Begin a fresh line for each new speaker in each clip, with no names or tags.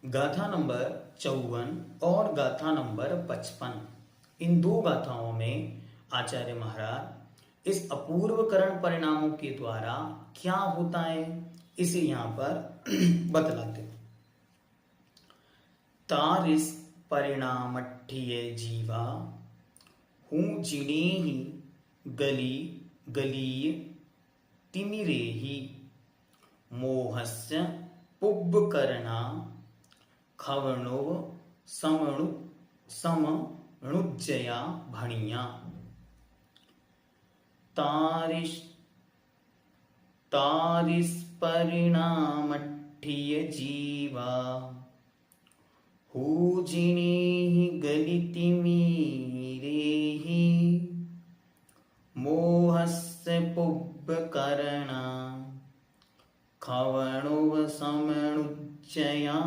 गाथा नंबर 54 और गाथा नंबर 55। इन दो गाथाओं में आचार्य महाराज इस अपूर्व करण परिणामों के द्वारा क्या होता है इसे यहां पर बतलाते हैं। तारिस परिणामठ्ठिये जीवा हूं जिने ही गली गलीय तिमिरेहि मोहस्य पुब्बकरणा खवणोव समणुज्जया भणिया। तारिस परिणामठ्ठिय जीवा हूजिनेहि गलितिमिरेहि मोहस्य पुब्बकरणा खवणोव समणुज्जया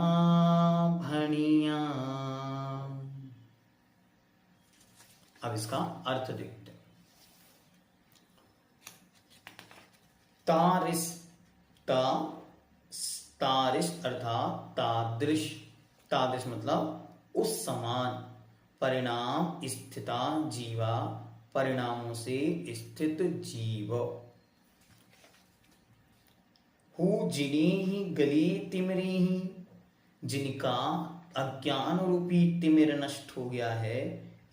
भणिया। अब इसका अर्थ देखते हैं। तारिस तारिस अर्थात तादृश। तादृश मतलब उस समान। परिणाम स्थिता जीवा परिणामों से स्थित जीव। हु जिनेहि गली तिमिरेहि जिनका अज्ञान रूपी तिमिर नष्ट हो गया है,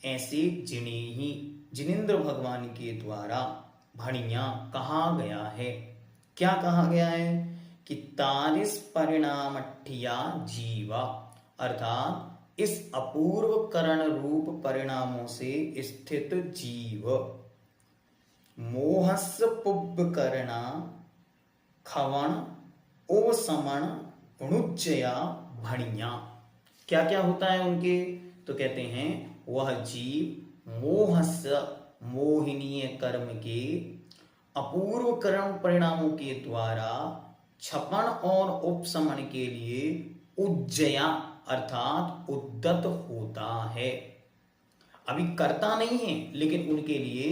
ऐसे जिनेहि जिनेन्द्र भगवान के द्वारा भणिया कहा गया है। क्या कहा गया है कि तारिस परिणामठ्ठिया जीवा अर्थात इस अपूर्व करण रूप परिणामों से स्थित जीव। मोहस्य पुब्बकरणा खवण ओसमण णुज्जया भणिया। क्या क्या होता है उनके, तो कहते हैं वह जीव मोहस्य मोहिनीय कर्म के अपूर्व कर्म परिणामों के द्वारा छपन और उपशमन के लिए उज्जया अर्थात उद्दत होता है। अभी करता नहीं है लेकिन उनके लिए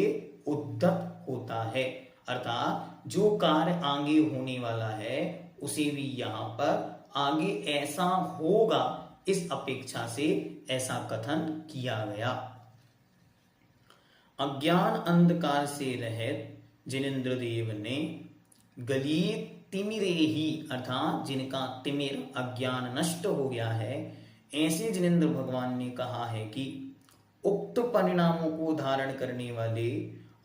उद्दत होता है, अर्थात जो कार्य आगे होने वाला है उसे भी यहां पर आगे ऐसा होगा इस अपेक्षा से ऐसा कथन किया गया। अज्ञान अंधकार से रहित जिनेन्द्र देव ने गली तिमिरेहि अर्थात जिनका तिमिर अज्ञान नष्ट हो गया है, ऐसे जिनेन्द्र भगवान ने कहा है कि उक्त परिणामों को धारण करने वाले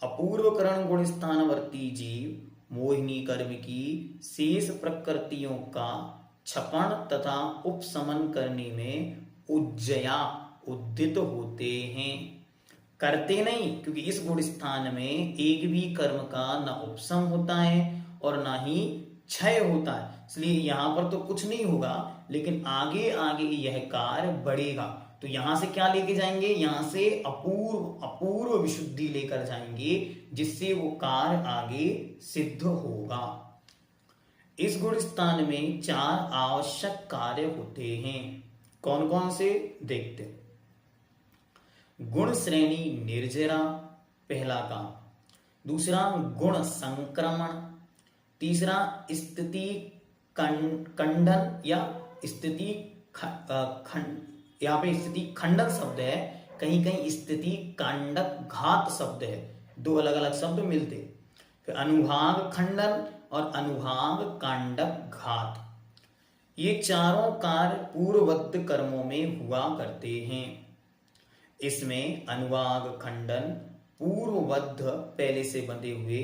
अपूर्व करण गुण स्थानवर्ती जीव मोहिनी कर्म की शेष प्रकृतियों का छपन तथा उपशमन करने में उज्जया उद्दित होते हैं। करते नहीं, क्योंकि इस गुण स्थान में एक भी कर्म का न उपशम होता है और ना ही क्षय होता है, इसलिए यहां पर तो कुछ नहीं होगा, लेकिन आगे आगे यह कार्य बढ़ेगा। तो यहां से क्या लेके जाएंगे, यहां से अपूर्व विशुद्धि लेकर जाएंगे, जिससे वो कार्य आगे सिद्ध होगा। इस गुण स्थान में 4 आवश्यक कार्य होते हैं। कौन कौन से देखते हैं। गुण श्रेणी निर्जरा पहला काम, दूसरा गुण संक्रमण, तीसरा स्थिति खंडन या स्थिति यहाँ पे स्थिति खंडन शब्द है, कहीं कहीं स्थिति कांडक घात शब्द है, दो अलग अलग शब्द मिलते। फिर अनुभाग खंडन और अनुभाग कांडक घात, ये चारों कार्य पूर्ववत कर्मों में हुआ करते हैं। इसमें अनुभाग खंडन पूर्वबद्ध पहले से बंधे हुए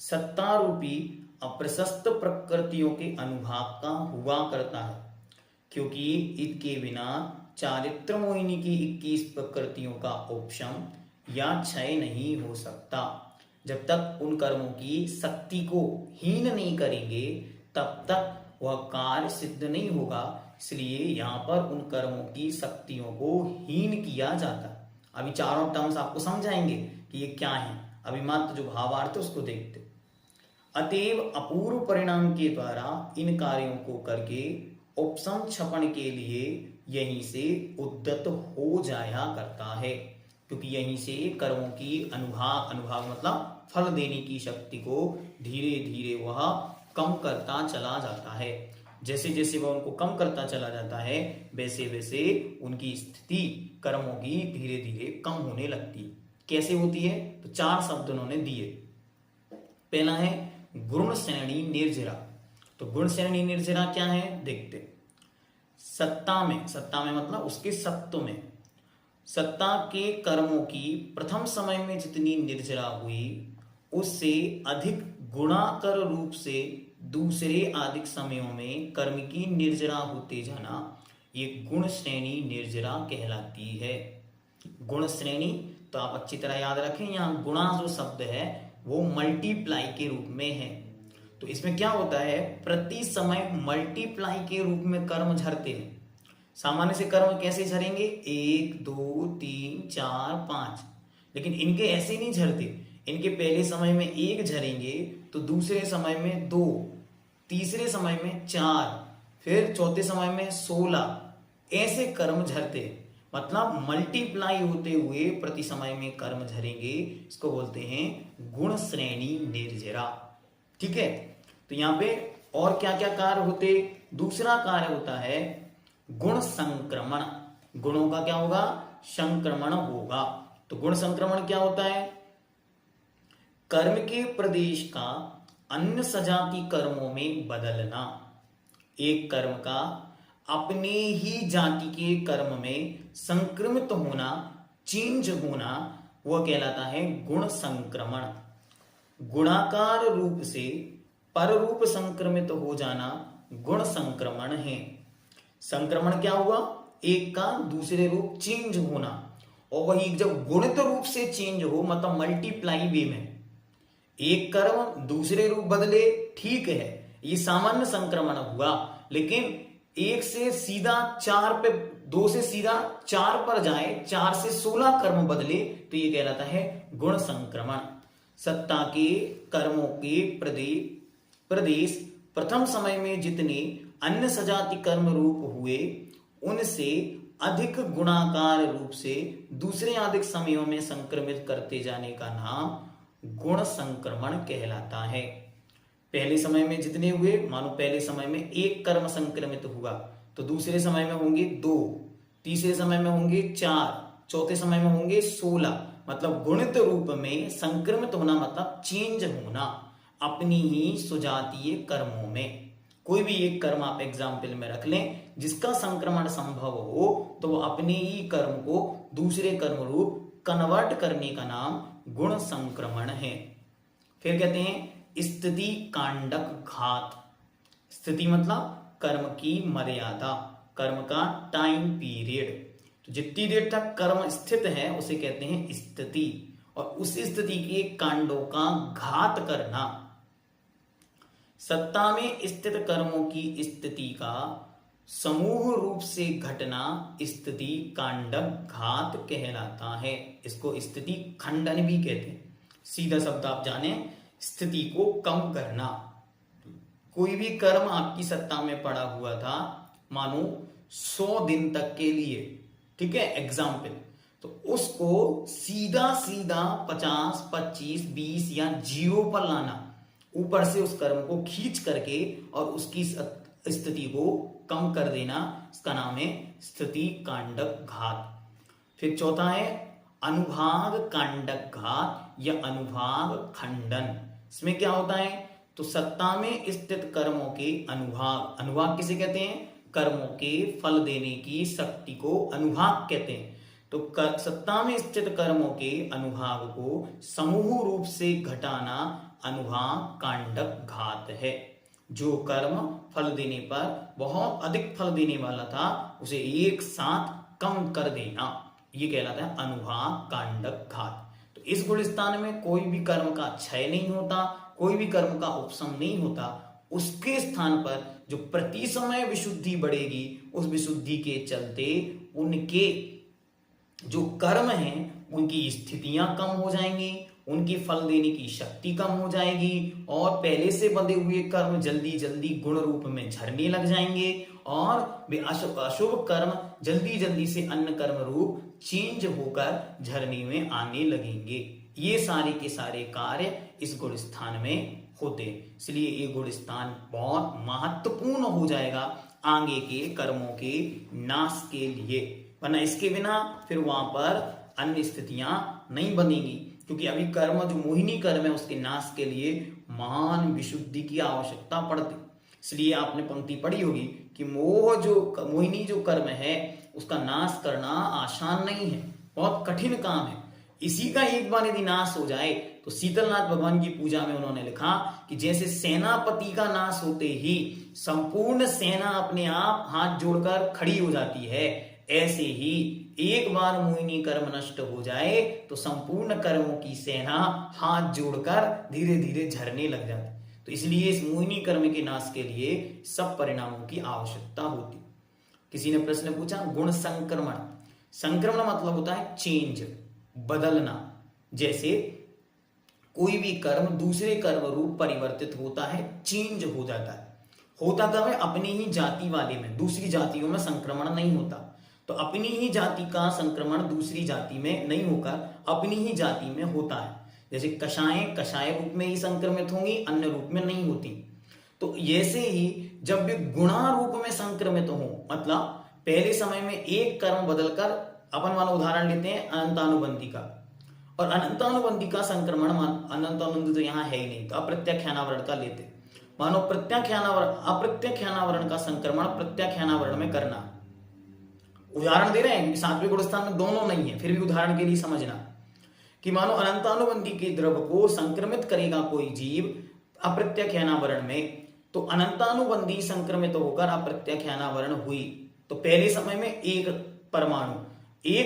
सत्ता रूपी अप्रशस्त प्रकृतियों के अनुभाग का हुआ करता है, क्योंकि इसके बिना चारित्र मोहिनी की 21 प्रकृतियों का उपशम या क्षय नहीं हो सकता। जब तक उन कर्मों की शक्ति को हीन नहीं करेंगे तब तक वह कार्य सिद्ध नहीं होगा। इसलिए यहाँ पर उन कर्मों की शक्तियों को हीन किया जाता। अभी चारों टर्म्स आपको समझाएंगे कि ये क्या है। अभी मात्र जो भावार्थ है उसको देखते। अतएव अपूर्व परिणाम के द्वारा इन कार्यों को करके उपशम क्षपण के लिए यहीं से उद्यत हो जाया करता है, क्योंकि यहीं से कर्मों की अनुभाग मतलब फल देने की शक्ति को धीरे धीरे वह कम करता चला जाता है। जैसे जैसे वह उनको कम करता चला जाता है वैसे वैसे उनकी स्थिति कर्मों की धीरे धीरे कम होने लगती है। कैसे होती है? तो 4 शब्द उन्होंने दिए। पहला है गुण श्रेणी निर्जरा। तो गुण श्रेणी निर्जरा क्या है देखते। सत्ता में मतलब उसके सत्व में, सत्ता के कर्मों की प्रथम समय में जितनी निर्जरा हुई उससे अधिक गुणाकर रूप से दूसरे अधिक समयों में कर्म की निर्जरा होते जाना, ये गुण श्रेणी निर्जरा कहलाती है। गुण श्रेणी तो आप अच्छी तरह याद रखें, यहाँ गुणा जो शब्द है वो मल्टीप्लाई के रूप में है। तो इसमें क्या होता है, प्रति समय मल्टीप्लाई के रूप में कर्म झरते हैं। सामान्य से कर्म कैसे झरेंगे? 1 2 3 4 5, लेकिन इनके ऐसे नहीं झरते। इनके पहले समय में 1 झरेंगे तो दूसरे समय में 2, तीसरे समय में 4, फिर चौथे समय में 16, ऐसे कर्म झरते। मतलब मल्टीप्लाई होते हुए प्रति समय में कर्म झरेंगे, इसको बोलते हैं गुण श्रेणी निर्जरा। ठीक है, तो यहाँ पे और क्या क्या कार्य होते? दूसरा कार्य होता है गुण संक्रमण। गुणों का क्या होगा? संक्रमण होगा। तो गुण संक्रमण क्या होता है? कर्म के प्रदेश का अन्य सजाति कर्मों में बदलना। एक कर्म का अपने ही जाति के कर्म में संक्रमित होना, चेंज होना, वह कहलाता है गुण संक्रमण। गुणाकार रूप से पर रूप संक्रमित हो जाना गुण संक्रमण है। संक्रमण क्या हुआ? एक का दूसरे रूप चेंज होना, और वही जब गुणित रूप से चेंज हो मतलब मल्टीप्लाई वे में एक कर्म दूसरे रूप बदले, ठीक है, ये सामान्य संक्रमण हुआ। लेकिन 1 से सीधा 4 पे, 2 से सीधा 4 पर जाए, 4 से 16 कर्म बदले, तो ये कहलाता है गुण संक्रमण। सत्ता के कर्मों के प्रदेश प्रथम समय में जितने अन्य सजाति कर्म रूप हुए उनसे अधिक गुणाकार रूप से दूसरे अधिक समयों में संक्रमित करते जाने का नाम गुण संक्रमण कहलाता है। पहले समय में जितने हुए, मानो पहले समय में 1 कर्म संक्रमित हुआ तो दूसरे समय में होंगे 2, तीसरे समय में होंगे 4, चौथे समय में होंगे 16। मतलब गुणित रूप में संक्रमित होना मतलब चेंज होना अपनी ही सुजातीय कर्मों में। कोई भी एक कर्म आप एग्जाम्पल में रख लें जिसका संक्रमण संभव हो, तो वो अपने ही कर्म को दूसरे कर्म रूप कन्वर्ट करने का नाम गुण संक्रमण है। फिर कहते हैं स्थिति कांडक घात। स्थिति मतलब कर्म की मर्यादा, कर्म का टाइम पीरियड। तो जितनी देर तक कर्म स्थित है उसे कहते हैं स्थिति, और उस स्थिति के कांडों का घात करना। सत्ता में स्थित कर्मों की स्थिति का समूह रूप से घटना स्थिति कांडक घात कहलाता है। इसको स्थिति खंडन भी कहते हैं। सीधा शब्द आप जाने, स्थिति को कम करना। कोई भी कर्म आपकी सत्ता में पड़ा हुआ था, मानो 100 दिन तक के लिए, ठीक है, एग्जाम्पल, तो उसको सीधा 50, 25, 20 या 0 पर लाना, ऊपर से उस कर्म को खींच करके और उसकी स्थिति को कम कर देना, इसका नाम है स्थिति कांडक घात। फिर चौथा है अनुभाग कांडक घात या अनुभाग खंडन। इसमें क्या होता है? तो सत्ता में स्थित कर्मों के अनुभाग, अनुभाग किसे कहते हैं? कर्मों के फल देने की शक्ति को अनुभाग कहते हैं। तो सत्ता में स्थित कर्मों के अनुभाग को समूह रूप से घटाना अनुभाग कांडक घात है। जो कर्म फल देने पर बहुत अधिक फल देने वाला था उसे एक साथ कम कर देना, ये कहलाता है अनुभाग कांडक घात। तो इस गुण स्थान में कोई भी कर्म का क्षय नहीं होता, कोई भी कर्म का उपशम नहीं होता। उसके स्थान पर जो प्रति समय विशुद्धि बढ़ेगी, उस विशुद्धि के चलते उनके जो कर्म हैं उनकी स्थितियां कम हो जाएंगी, उनकी फल देने की शक्ति कम हो जाएगी और पहले से बंधे हुए कर्म जल्दी जल्दी गुण रूप में झरने लग जाएंगे और वे अशुभ कर्म जल्दी जल्दी से अन्य कर्म रूप चेंज होकर झरने में आने लगेंगे। ये सारे के सारे कार्य इस गुण स्थान में होते, इसलिए ये गुण स्थान बहुत महत्वपूर्ण हो जाएगा आगे के कर्मों के नाश के लिए, वरना इसके बिना फिर वहां पर अन्य स्थितियां नहीं बनेंगी, क्योंकि अभी कर्म जो मोहिनी कर्म है उसके नाश के लिए महान विशुद्धि की आवश्यकता पड़ती। इसलिए आपने पंक्ति पढ़ी होगी कि मोहिनी जो कर्म है उसका नाश करना आसान नहीं है, बहुत कठिन काम है। इसी का एक बार यदि नाश हो जाए तो शीतलनाथ भगवान की पूजा में उन्होंने लिखा कि जैसे सेनापति का नाश होते ही संपूर्ण सेना अपने आप हाथ जोड़कर खड़ी हो जाती है, ऐसे ही एक बार मोहिनी कर्म नष्ट हो जाए तो संपूर्ण कर्मों की सेना हाथ जोड़कर धीरे धीरे झरने लग जाती। तो इसलिए इस मोहिनी कर्म के नाश के लिए सब परिणामों की आवश्यकता होती। किसी ने प्रश्न पूछा गुण संक्रमण। संक्रमण मतलब होता है चेंज, बदलना। जैसे कोई भी कर्म दूसरे कर्म रूप परिवर्तित होता है, चेंज हो जाता है। होता कब है? अपनी ही जाति वाले में, दूसरी जातियों में संक्रमण नहीं होता। तो अपनी ही जाति का संक्रमण दूसरी जाति में नहीं होकर अपनी ही जाति में होता है। जैसे कषाय रूप में ही संक्रमित होंगी, अन्य रूप में नहीं होती। तो ऐसे ही जब वे गुणा रूप में संक्रमित हो, मतलब पहले समय में एक कर्म बदलकर, अपन मानो उदाहरण लेते हैं अनंतानुबंधी का, और अनंतानुबंधी का संक्रमण, अनंतानुबंधी तो यहाँ है ही नहीं, तो अप्रत्याख्यानावरण का लेते। मानो अप्रत्याख्यानावरण का संक्रमण प्रत्याख्यानावरण में करना। उदाहरण दे रहे हैं, सातवें गुण स्थान में दोनों नहीं है, फिर भी उदाहरण के लिए समझना कि मानो अनंतानुबंधी के द्रव्य को संक्रमित करेगा कोई जीव अप्रत्याख्यानावरण में, तो अनंतानुबंधी संक्रमित होकर अप्रत्याख्यानावरण हुई, तो पहले समय में एक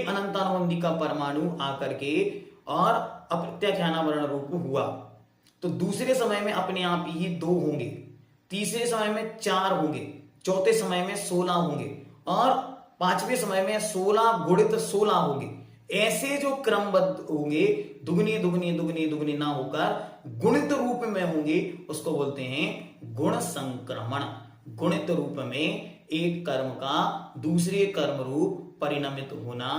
अनंतानुबंधी का परमाणु आकर के और अप्रत्याख्यानावरण रूप हुआ, तो दूसरे समय में अपने आप ही 2 होंगे, तीसरे समय में 4 होंगे, चौथे समय में 16 होंगे और 5वें समय में 16 गुणित 16 होंगे। ऐसे जो क्रमबद्ध होंगे, दुगने दुगने दुगने दुगने ना होकर गुणित रूप में होंगे, उसको बोलते हैं गुण संक्रमण। गुणित रूप में एक कर्म का दूसरे कर्म रूप परिणमित होना,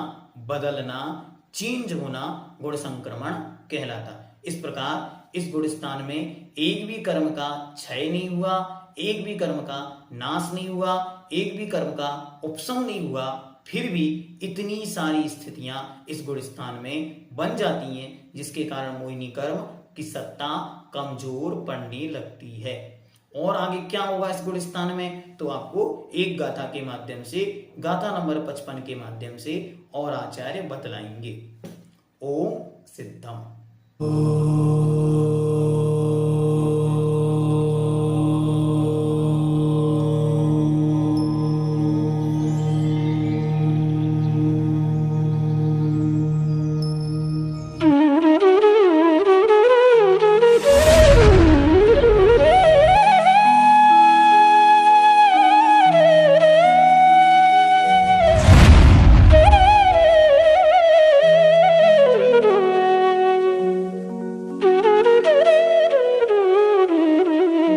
बदलना, चेंज होना गुण संक्रमण कहलाता। इस प्रकार इस गुण स्थान में एक भी कर्म का क्षय नहीं हुआ, एक भी कर्म का नाश नहीं हुआ, एक भी कर्म का उपशम नहीं हुआ, फिर भी इतनी सारी स्थितियां इस गुण स्थान में बन जाती हैं, जिसके कारण मोहिनी कर्म की सत्ता कमजोर पड़ने लगती है। और आगे क्या होगा इस गुण स्थान में, तो आपको एक गाथा के माध्यम से, गाथा नंबर 55 के माध्यम से और आचार्य बतलाएंगे। ओम सिद्धम।